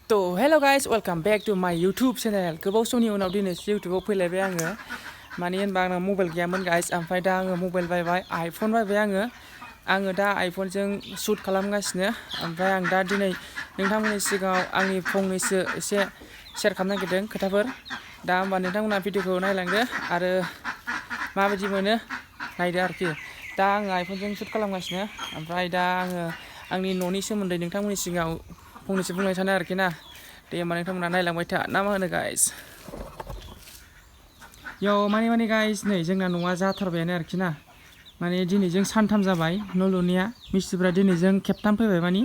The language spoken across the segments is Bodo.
तो hello guys welcome back to my YouTube channel गोबाव समनि उनाव दिनैसो यूट्यूबाव फैलायबाय आङो माने होनबा आंना मबाइल गैयामोन गाइस ओमफ्राय दा आङो मबाइल बायबाय आइफन बायबाय आङो दा आइफनजों शूट खालामगासिनो ओमफ्राय आं दा दिनै नोंथांमोननि सिगाङाव आंनि फंनैसो एसे शेयार खालामनो नागिरदों खोथाफोर दा होनबा नोंथांमोना भिडिअखौ नायलांदो आरो माबायदि मोनो नायदो आरोखि दा आङो आइफनजों शूट खालामगासिनो ओमफ्राय दा आङो आंनि न'नि सोमोन्दै नोंथांमोननि सिगाङाव फंनैसो बुंनो सानो आरोखि ना दे होमबा नोंथांमोना नायलांबाय था ना मा होनो गाइस माने गाइस नै जोंना न'आ जाथारबायानो आरोखि ना माने दिनैजों सानथाम जाबाय न' लुनाया मिस्ट्रिफ्रा दिनैजों खेबथाम फैबाय माने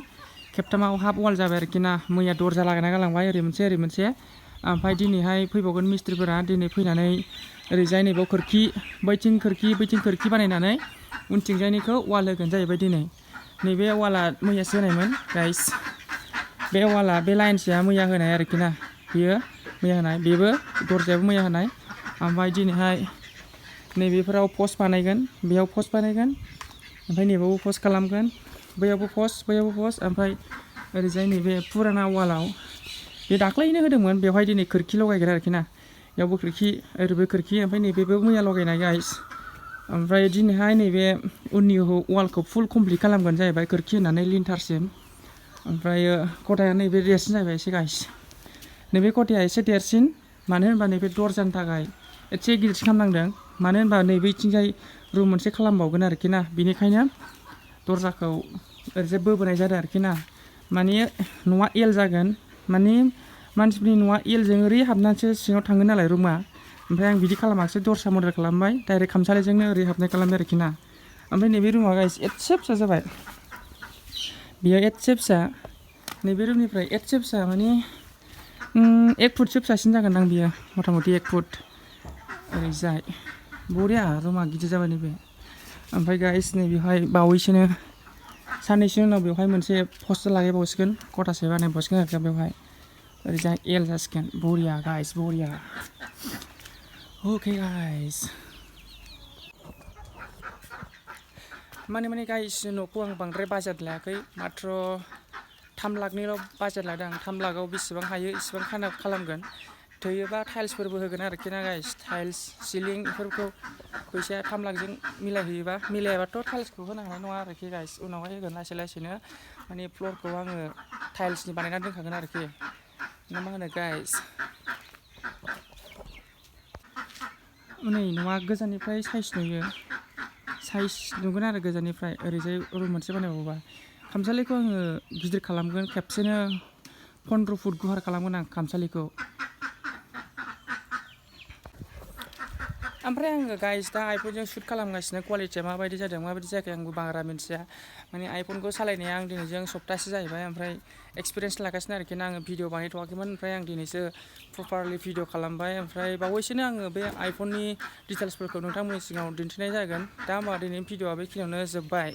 खेबथामाव हाफ वाल जाबाय आरोखि ना मैया दरजा लागायना गालांबाय ओरै मोनसे ओमफ्राय दिनैहाय फैबावगोन मिस्ट्रिफोरा दिनै फैनानै ओरैजाय नैबाव खोरखि बैथिं खोरखि बानायनानै उनथिंजायनिखौ वाल होगोन जाहैबाय दिनै नैबे वाला मैयासो होनायमोन गाइस बे वाला बे लाइनसेया मैया होनाय आरोखि ना बियो मैया होनाय बेबो दरजायाबो मैया होनाय ओमफ्राय दिनैहाय नैबेफोराव पस्ट बानायगोन बेयाव पस्ट बानायगोन ओमफ्राय नैबावबो पस्ट खालामगोन बैयावबो पस्ट ओमफ्राय ओरैजाय नैबे फुराना वालाव बे दाख्लैनो होदोंमोन बेवहाय दिनै खोरखि लगायगोन आरोखि ना बेयावबो खोरखि ओरैबो खोरखि ओमफ्राय नैबेबो मैया लगायनाय गाइस ओमफ्राय दिनैहाय नैबे उननि वालखौ फुल कमप्लिट खालामगोन जाहैबाय खोरखि होनानै लिन्टारसिम ओमफ्राय खथाया नैबे देरसिन जाबाय एसे गाइस नैबे खथाया एसे देरसिन मानो होनबा नैबे दरजानि थाखाय एसे गिदिर खालामनांदों मानो होनबा नैबेथिंजाय रुम मोनसे खालामबावगोन आरोखि ना बेनिखायनो दरजाखौ ओरैजाय बोबोनाय जादों आरोखि ना माने न'आ एल जागोन माने मानसिफोरनि न'आ एलजों ओरै हाबनानैसो सिङाव थाङो नालाय रुमा ओमफ्राय आं बिदि खालामाखिसै दरजा मडेल खालामबाय डाइरेक्ट खामसालिजोंनो ओरै हाबनाय खालामबाय आरोखि ना ओमफ्राय नैबे रुमा गाइस एसे फिसा जाबाय बेयो एसे फिसा नैबे रुमनिफ्राय एसे फिसा माने 1 फुटसो फिसासिन जागोनदां बियो मथा मथि 1 फुट ओरैजाय बरिया रुमा गिदिर जाबाय नैबे ओमफ्राय गाइस नैबेवहाय बावैसोनो साननैसो उनाव बेवहाय मोनसे पस्टार लागायबावसिगोन खथासे बानायबावसिगोन आरोखि बेवहाय ओरैजाय एल जासिगोन बरिया गाइस बरिया अके गाइस माने गाइस न'खौ आं बांद्राय बाजेट लायाखै माथ्र 3 लाखनिल' बाजेट लादों आं 3 लाखआव बेसेबां हायो इसेबां खालामगोन थोयोबा टाइल्सफोरबो होगोन आरोखि ना गाइस टाइल्स सिलिं बेफोरखौ फैसाया 3 लाखजों मिलायहैयोबा मिलायाबाथ' टाइल्सखौ होनो हानाय नङा आरोखि गाइस उनावहाय होगोन लासैनो माने फ्लरखौ आङो टाइल्सनि बानायना दोनखागोन आरोखि ना मा होनो गाइस नै न'आ गोजाननिफ्राय साइज नुगोन आरो गोजाननिफ्राय ओरैजाय रुम मोनसे बानायबावोबा खामसालिखौ आङो गिदिर खालामगोन खेबसेनो 15 फुट गुवार खालामगोन आं खामसालिखौ ओमफ्राय आङो गाइस दा आइफनजों शूट खालामगासिनो क्वालिटिया माबायदि जादों माबायदि जायाखै आंबो बारा मिन्थिया माने आइफनखौ सालायनाया आं दिनैजों सप्तासे जाहैबाय ओमफ्राय एक्सपिरियेन्स लागासिनो आरोखि ना आङो भिडिअ बानायथ'वाखैमोन ओमफ्राय आं दिनैसो प्रपारलि भिडिअ खालामबाय ओमफ्राय बावैसोनो आङो बे आइफननि डिटेल्सफोरखौ नोंथांमोननि सिगाङाव दिन्थिनाय जागोन दा होमबा दिनैनि भिडिअआ बेखिनियावनो जोब्बाय।